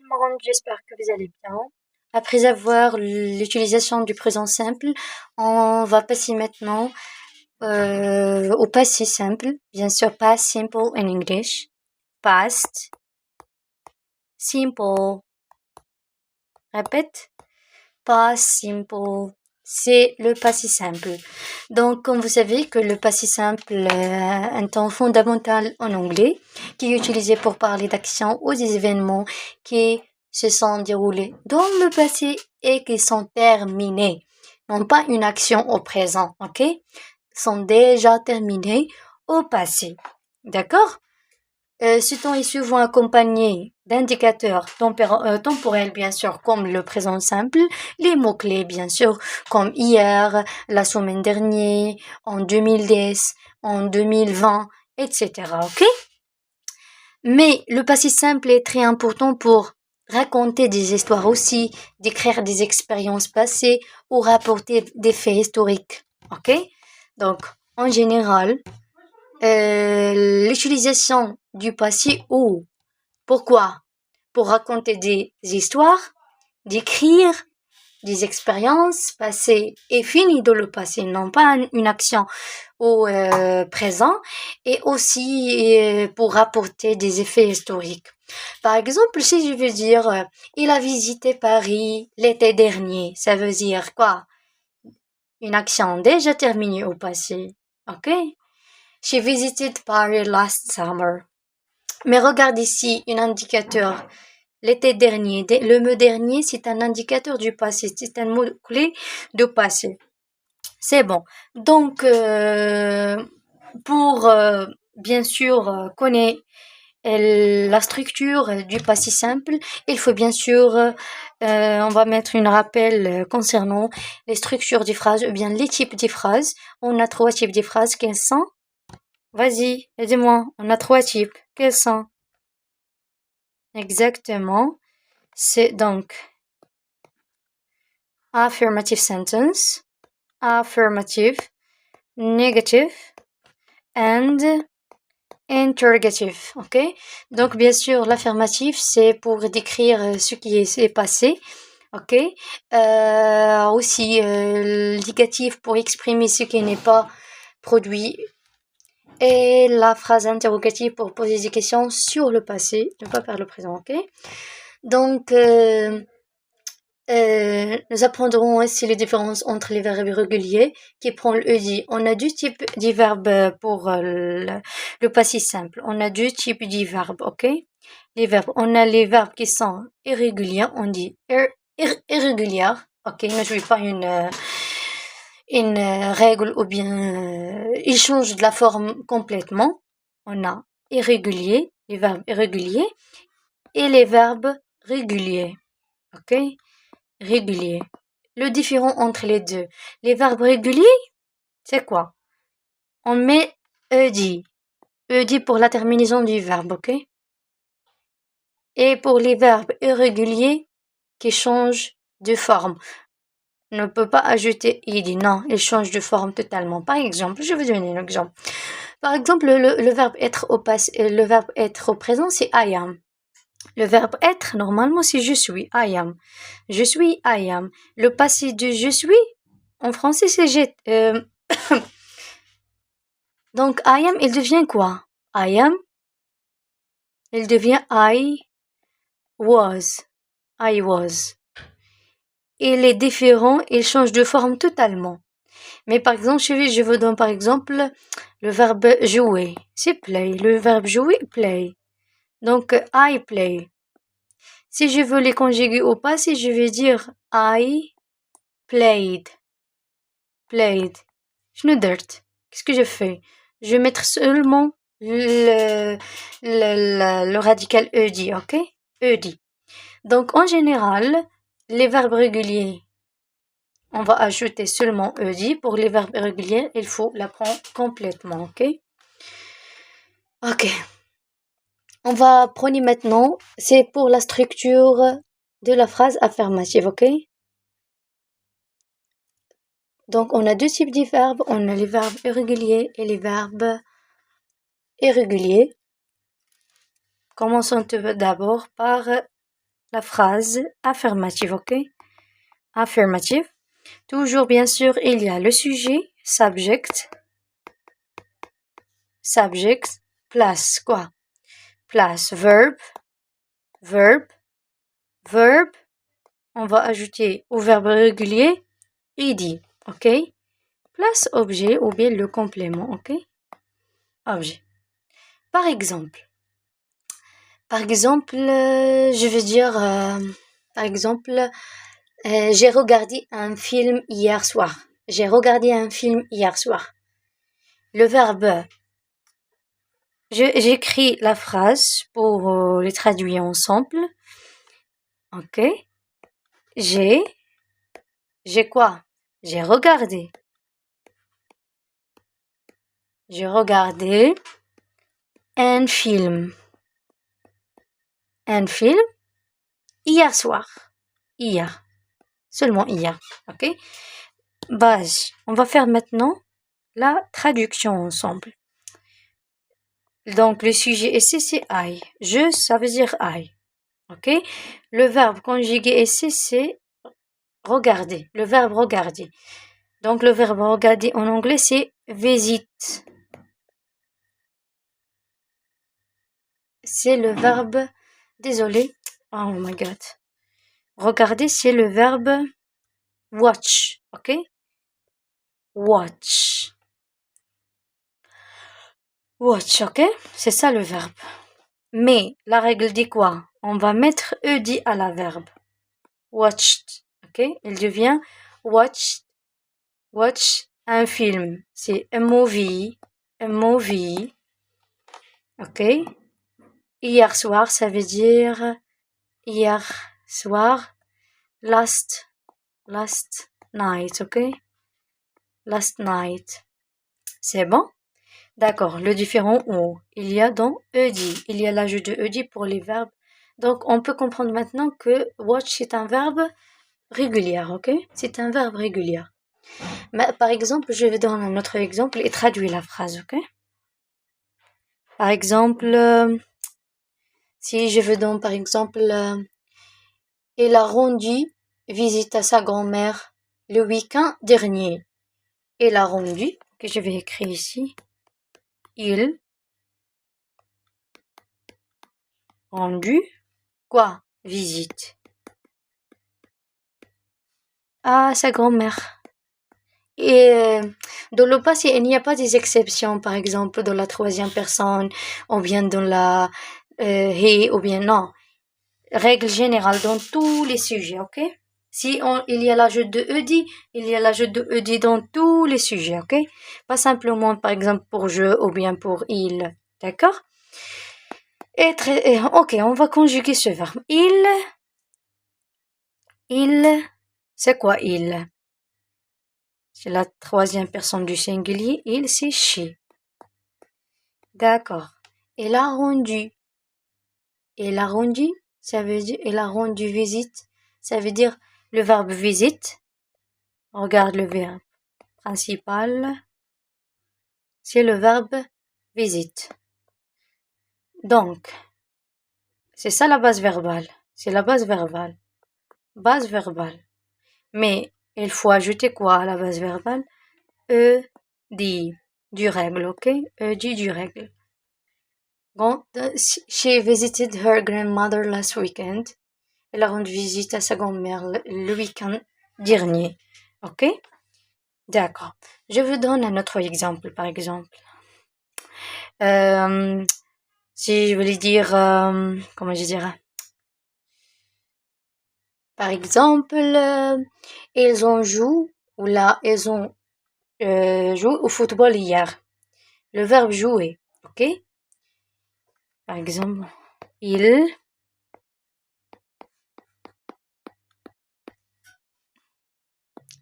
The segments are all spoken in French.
le monde, j'espère que vous allez bien. Après avoir l'utilisation du présent simple, on va passer maintenant au passé simple. Bien sûr, past simple in English. Past simple. Répète. Past simple. C'est le passé simple. Donc, comme vous savez que le passé simple est un temps fondamental en anglais qui est utilisé pour parler d'actions ou des événements qui se sont déroulés dans le passé et qui sont terminés. Non pas une action au présent, ok? Sont déjà terminés au passé. D'accord? Ce temps est souvent accompagné d'indicateurs temporels, bien sûr, comme le présent simple, les mots-clés, bien sûr, comme hier, la semaine dernière, en 2010, en 2020, etc. Ok? Mais le passé simple est très important pour raconter des histoires aussi, décrire des expériences passées ou rapporter des faits historiques. Ok? Donc, en général, l'utilisation du passé ou pourquoi? Pour raconter des histoires, décrire des expériences passées et finies dans le passé, non pas une action au présent, et aussi pour rapporter des effets historiques. Par exemple, si je veux dire il a visité Paris l'été dernier, ça veut dire quoi? Une action déjà terminée au passé. Ok? She visited Paris last summer. Mais regarde ici un indicateur. L'été dernier, le mot dernier, c'est un indicateur du passé. C'est un mot clé du passé. C'est bon. Donc, pour bien sûr connaître la structure du passé simple, il faut bien sûr, on va mettre un rappel concernant les structures des phrases ou bien les types des phrases. On a 3 types de phrases. Quels sont? Vas-y, aidez-moi. On a 3 types. Quels sont? Exactement. C'est donc affirmative sentence, affirmative, negative, and interrogative. Ok? Donc, bien sûr, l'affirmative, c'est pour décrire ce qui s'est passé. Ok? Aussi, le négatif pour exprimer ce qui n'est pas produit. Et la phrase interrogative pour poser des questions sur le passé, ne pas par le présent. Ok? Donc, nous apprendrons aussi les différences entre les verbes irréguliers qui prend le ED. On a 2 types de verbes pour le passé simple. On a 2 types de verbes, ok? Les verbes. On a les verbes qui sont irréguliers. On dit irrégulière. Ok, ne joue pas une règle ou bien il change de la forme complètement. On a irrégulier, les verbes irréguliers et les verbes réguliers. Ok? Régulier. Le différent entre les deux. Les verbes réguliers, c'est quoi? On met ED. ED pour la terminaison du verbe, ok? Et pour les verbes irréguliers qui changent de forme. On ne peut pas ajouter ed. Non, ils changent de forme totalement. Par exemple, je vais donner un exemple. Par exemple, le verbe être au passé, le verbe être au présent, c'est I am. Le verbe être, normalement, c'est je suis, I am. Je suis, I am. Le passé de je suis, en français, c'est j'ai. Donc, I am, il devient quoi? I am, il devient I was. I was. Il est différent, il change de forme totalement. Mais par exemple, je vous donne par exemple le verbe jouer. C'est play. Le verbe jouer, play. Donc, I play. Si je veux les conjuguer au passé, je vais dire I played. Played. Schnudert. Qu'est-ce que je fais? Je vais mettre seulement le radical ED, ok? ED. Donc, en général, les verbes réguliers, on va ajouter seulement ED. Pour les verbes irréguliers, il faut l'apprendre complètement, ok? Ok. On va prendre maintenant, c'est pour la structure de la phrase affirmative, ok? Donc, on a 2 types de verbes. On a les verbes irréguliers et les verbes irréguliers. Commençons d'abord par la phrase affirmative, ok? Affirmative. Toujours, bien sûr, il y a le sujet, subject, plus quoi? Plus verb, on va ajouter au verbe régulier, ed, ok? Plus objet ou bien le complément, ok? Objet. Par exemple, je vais dire, par exemple, j'ai regardé un film hier soir. Le verbe, j'écris la phrase pour les traduire ensemble. Ok. J'ai quoi? J'ai regardé. J'ai regardé un film. Hier soir. Hier. Seulement hier. Ok? Base. On va faire maintenant la traduction ensemble. Donc, le sujet ici, c'est I. Je, ça veut dire I. Ok? Le verbe conjugué ici, c'est regarder. Le verbe regarder. Donc, le verbe regarder en anglais, c'est visit. C'est le verbe... Désolé. Oh my god. Regarder, c'est le verbe watch. Ok? Watch. Watch, ok? C'est ça le verbe. Mais la règle dit quoi? On va mettre ed à la verbe. Watched. Ok? Il devient watched. Watch un film. C'est a movie. Ok? Hier soir, ça veut dire hier soir. Last night, ok? Last night. C'est bon? D'accord. Le différent O. Il y a dans ed. Il y a l'ajout de ed pour les verbes. Donc, on peut comprendre maintenant que watch c'est un verbe régulier, ok? C'est un verbe régulier. Mais, par exemple, je vais donner un autre exemple et traduire la phrase, ok? Par exemple, si je veux donc, par exemple, il a rendu visite à sa grand-mère le week-end dernier. Il a rendu, que je vais écrire ici, il rendu quoi? Visite à sa grand-mère. Et dans le passé, il n'y a pas des exceptions, par exemple, dans la troisième personne, ou bien dans la he, ou bien non. Règle générale dans tous les sujets, ok? Si il y a l'ajout de ed, il y a l'ajout de ed dans tous les sujets, ok? Pas simplement, par exemple, pour je ou bien pour il, d'accord? Ok, on va conjuguer ce verbe. C'est quoi il? C'est la troisième personne du singulier. Il, c'est she. D'accord. Il a rendu. Ça veut dire, il a rendu visite. Ça veut dire le verbe visite. Regarde le verbe principal. C'est le verbe visite. Donc, c'est ça la base verbale. C'est la base verbale. Base verbale. Mais il faut ajouter quoi à la base verbale? Dit du règle, ok? Dit du règle. Bon, she visited her grandmother last weekend. Elle a rendu visite à sa grand-mère le week-end dernier. Ok? D'accord. Je vous donne un autre exemple, par exemple. Si je voulais dire, comment je dirais? Par exemple, ils ont joué joué au football hier. Le verbe jouer, ok? Par exemple, ils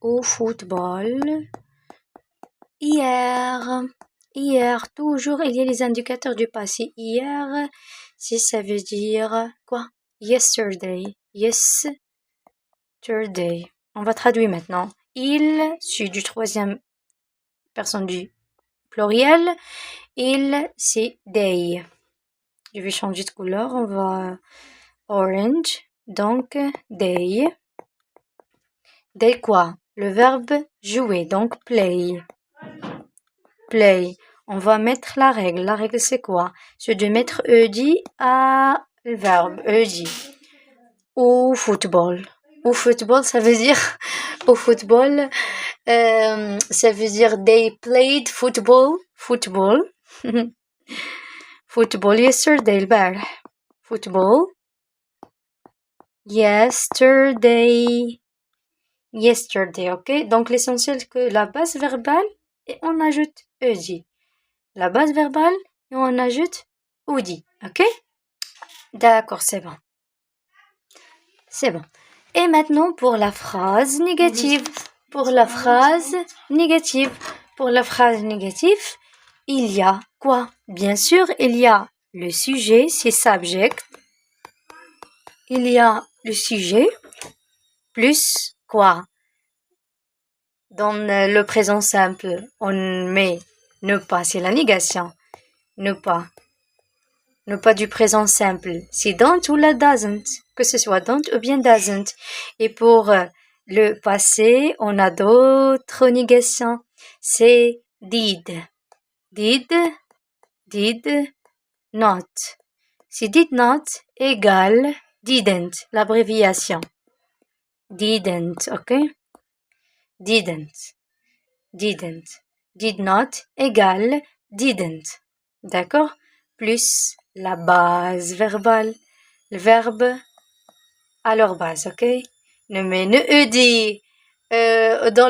au football hier. Hier, toujours, il y a les indicateurs du passé. Hier, si ça veut dire quoi? Yesterday. Yesterday. On va traduire maintenant. Il, c'est du troisième personne du pluriel. Il, c'est they. Je vais changer de couleur. On va orange. Donc, they. They quoi? Le verbe jouer, donc play. Play. On va mettre la règle. La règle, c'est quoi? C'est de mettre ed à le verbe, ed. Au football. Au football, ça veut dire... Au football, ça veut dire they played football. Football. Football yesterday, البارح. Football. Yesterday. Yesterday, ok? Donc, l'essentiel que la base verbale, et on ajoute ed. La base verbale, et on ajoute oudi, ok? D'accord, c'est bon. C'est bon. Et maintenant, pour la phrase négative. Pour la phrase négative. Pour la phrase négative, il y a quoi? Bien sûr, il y a le sujet, c'est subject. Il y a le sujet, plus quoi? Dans le présent simple, on met ne pas, c'est la négation. Ne pas. Ne pas du présent simple. C'est don't ou la doesn't. Que ce soit don't ou bien doesn't. Et pour le passé, on a d'autres négations. C'est did. Did not. Si did not égale didn't, l'abréviation. Didn't, ok? Didn't. Did not égale didn't. D'accord? Plus la base verbale. Le verbe à leur base, ok? Mais ne ed dans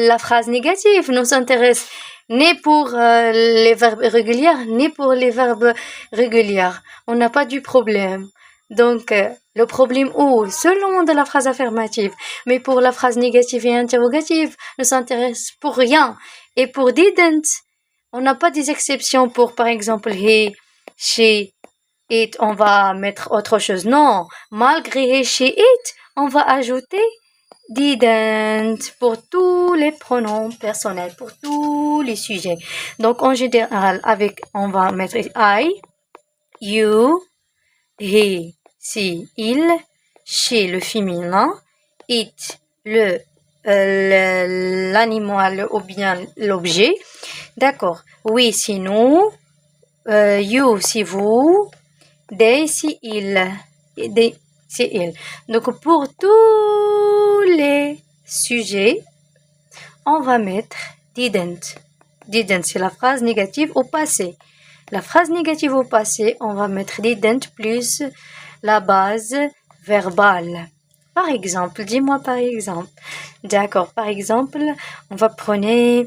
la phrase négative ne s'intéresse ni pour les verbes réguliers, ni pour les verbes réguliers. On n'a pas du problème. Donc, le problème où seulement de la phrase affirmative, mais pour la phrase négative et interrogative, ne s'intéresse pour rien. Et pour didn't, on n'a pas des exceptions pour, par exemple, he, she, it, on va mettre autre chose. Non, malgré he, she, it, on va ajouter didn't pour tous les pronoms personnels, pour tous les sujets. Donc, en général, on va mettre I, you, he, si, il, she, le féminin, it, l'animal ou bien l'objet. D'accord. Oui, si nous, you, si vous, they, si il, c'est il. Donc, pour tous les sujets, on va mettre didn't. Didn't, c'est la phrase négative au passé. La phrase négative au passé, on va mettre didn't plus la base verbale. Par exemple, dis-moi par exemple. D'accord, par exemple, on va prendre,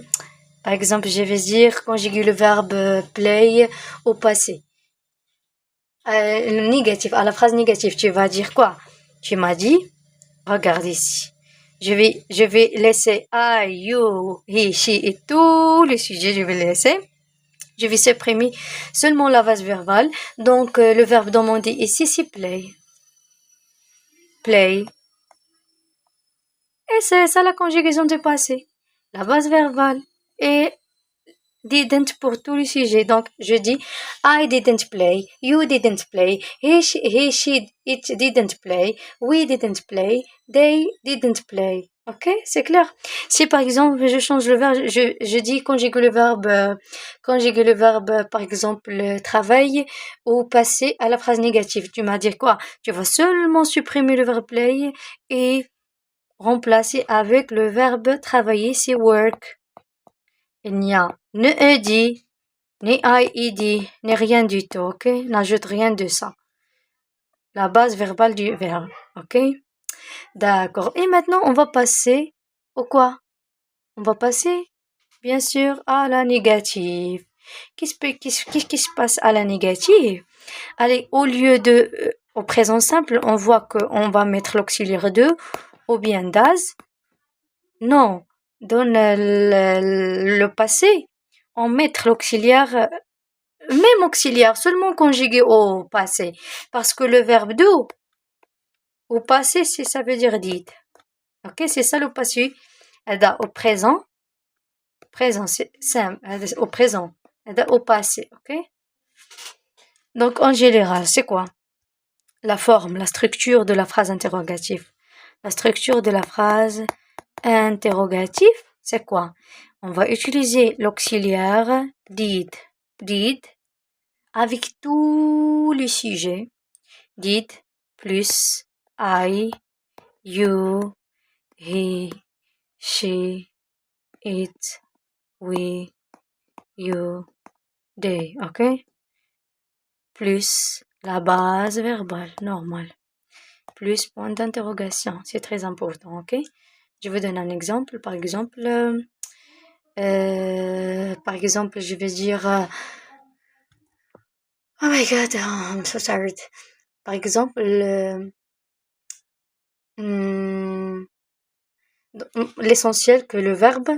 par exemple, je vais dire conjuguer le verbe play au passé. Négatif, à la phrase négative, tu vas dire quoi? Tu m'as dit, regarde ici. Je vais laisser I, you, he, she et tous les sujets, je vais laisser. Je vais supprimer seulement la base verbale. Donc, le verbe demander ici, c'est play. Play. Et c'est ça la conjugaison du passé. La base verbale. Et didn't pour tous les sujets. Donc, je dis I didn't play, you didn't play, he, she, it didn't play, we didn't play, they didn't play. Ok, c'est clair. Si par exemple je change le verbe, je dis conjuguer le verbe, par exemple travail au passé à la phrase négative. Tu m'as dit quoi? Tu vas seulement supprimer le verbe play et remplacer avec le verbe travailler, c'est work. Il n'y a ni ed, ni id, ni rien du tout, ok? N'ajoute rien de ça. La base verbale du verbe, ok? D'accord. Et maintenant, on va passer au quoi? On va passer, bien sûr, à la négative. Qu'est-ce qui se passe à la négative? Allez, au lieu de, au présent simple, on voit qu'on va mettre l'auxiliaire de ou bien das. Non, dans le passé, on met l'auxiliaire, même auxiliaire, seulement conjugué au passé. Parce que le verbe do, au passé, ça veut dire dit. Ok, c'est ça le passé. Au présent, c'est simple. Au présent, au passé, ok? Donc, en général, c'est quoi? la forme, la structure de la phrase interrogative. La structure de la phrase interrogative, c'est quoi? On va utiliser l'auxiliaire did avec tous les sujets. Did plus I, you, he, she, it, we, you, they, ok? Plus la base verbale normale. Plus point d'interrogation, c'est très important, ok? Je vous donne un exemple. Par exemple, je vais dire oh my god, I'm so tired. Par exemple, l'essentiel que le verbe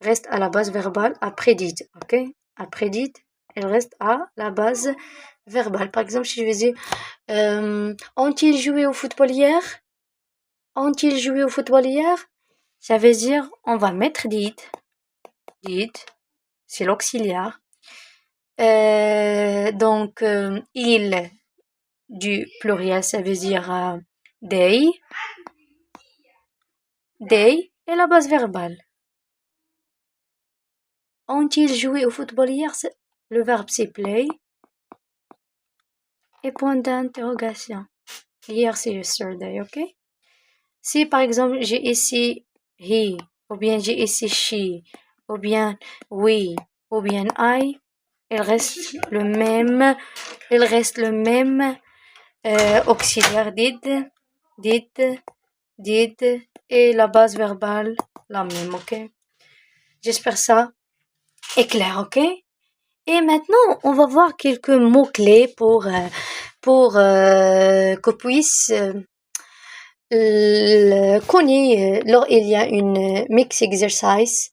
reste à la base verbale après did, ok? Après did, elle reste à la base verbale. Par exemple, si je vais dire ont-ils joué au football hier? Ont-ils joué au football hier? Ça veut dire on va mettre did, c'est l'auxiliaire. Donc, il du pluriel, ça veut dire they. They est la base verbale. Ont-ils joué au football hier? Le verbe c'est play. Et point d'interrogation. Hier c'est yesterday, ok? Si par exemple j'ai ici he, ou bien j'ai ici she, ou bien we, ou bien I, il reste le même auxiliaire did, et la base verbale la même, ok? J'espère ça est clair, ok? Et maintenant, on va voir quelques mots-clés pour qu'on puisse connaître lors il y a une mix exercise.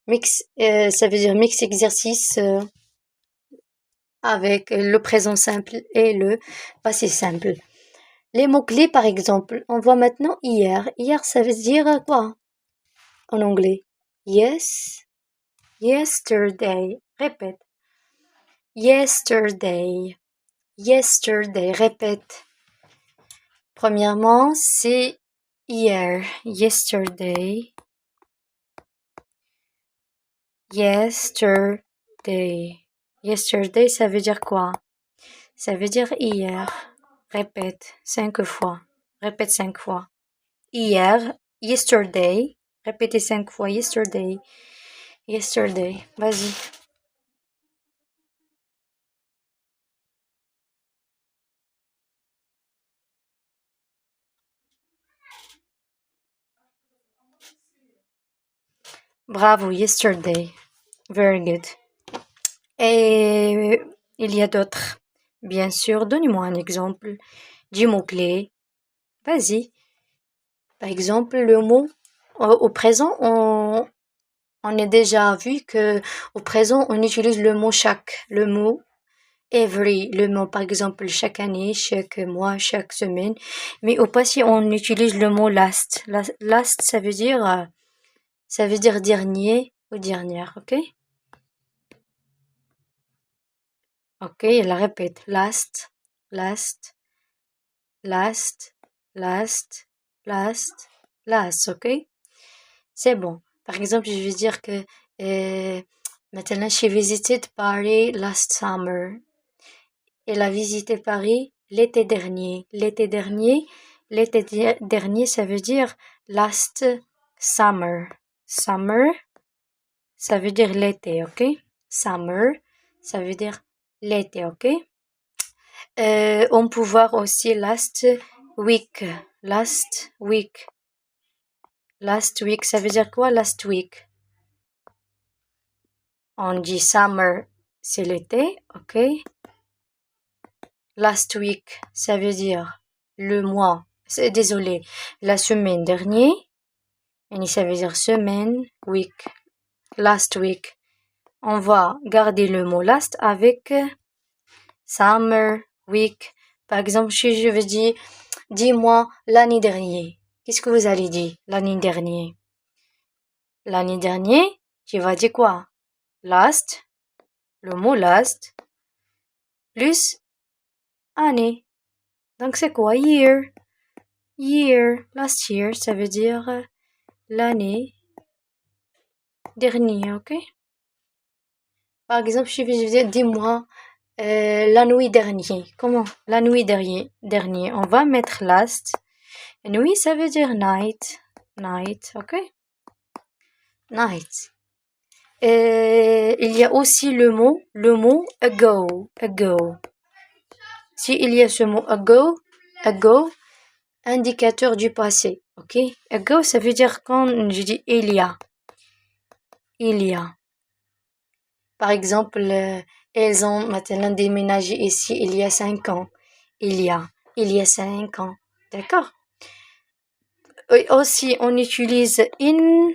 Mix, ça veut dire mix exercice avec le présent simple et le passé simple. Les mots-clés, par exemple, on voit maintenant hier. Hier, ça veut dire quoi en anglais? Yes, yesterday. Répète. Yesterday. Répète. Premièrement, c'est hier. Yesterday. Yesterday, ça veut dire quoi? Ça veut dire hier. Répète 5 fois. Répète 5 fois. Hier, yesterday. Répétez 5 fois. Yesterday. Vas-y. Bravo, yesterday. Very good. Et il y a d'autres. Bien sûr, donnez-moi un exemple du mot-clé. Vas-y. Par exemple, le mot au présent, on a déjà vu que au présent, on utilise le mot chaque, le mot every, le mot par exemple chaque année, chaque mois, chaque semaine. Mais au passé, on utilise le mot last. Last, ça veut dire dernier ou dernière, ok? Ok, elle la répète. Last, ok? C'est bon. Par exemple, je vais dire que maintenant, j'ai visité Paris last summer. Elle a visité Paris l'été dernier. L'été dernier, ça veut dire last summer. Summer, ça veut dire l'été, ok? Summer, ça veut dire l'été, ok? On peut voir aussi last week. Last week, ça veut dire quoi last week? On dit summer, c'est l'été, ok? Last week, ça veut dire le mois, désolé, la semaine dernière. Et ça veut dire semaine, week, last week. On va garder le mot last avec summer, week. Par exemple, si je veux dire, dis-moi l'année dernière. Qu'est-ce que vous allez dire l'année dernière? L'année dernière, tu vas dire quoi? Last, le mot last, plus année. Donc, c'est quoi? Year. Year. Last year, ça veut dire l'année dernière, ok? Par exemple, je vais dire, dis-moi, la nuit dernière. Comment? La nuit dernier. On va mettre last. Nuit, ça veut dire night. Night, ok? Night. Il y a aussi le mot ago. Ago. Si il y a ce mot ago, indicateur du passé, ok? Ago, ça veut dire quand je dis il y a. Il y a. Par exemple, elles ont maintenant déménagé ici il y a 5 ans. Il y a 5 ans. D'accord? Et aussi, on utilise in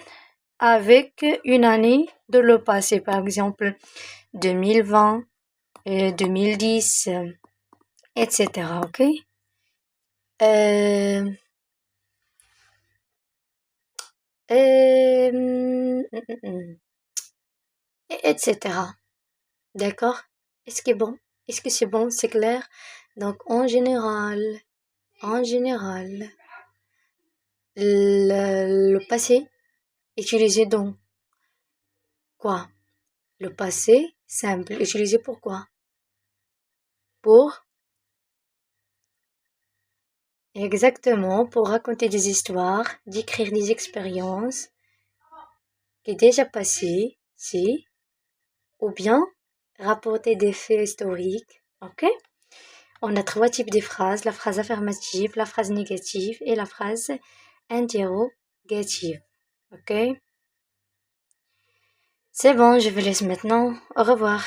avec une année de le passé. Par exemple, 2020, 2010, etc. Ok? Etc. D'accord? Est-ce que bon? Est-ce que c'est bon? C'est clair? Donc, en général, le passé utilisé dans quoi? Le passé simple utilisé pour quoi? Pour exactement pour raconter des histoires, décrire des expériences qui est déjà passées, si, ou bien rapporter des faits historiques. Ok? On a 3 types de phrases, la phrase affirmative, la phrase négative et la phrase interrogative. Ok? C'est bon, je vous laisse maintenant. Au revoir.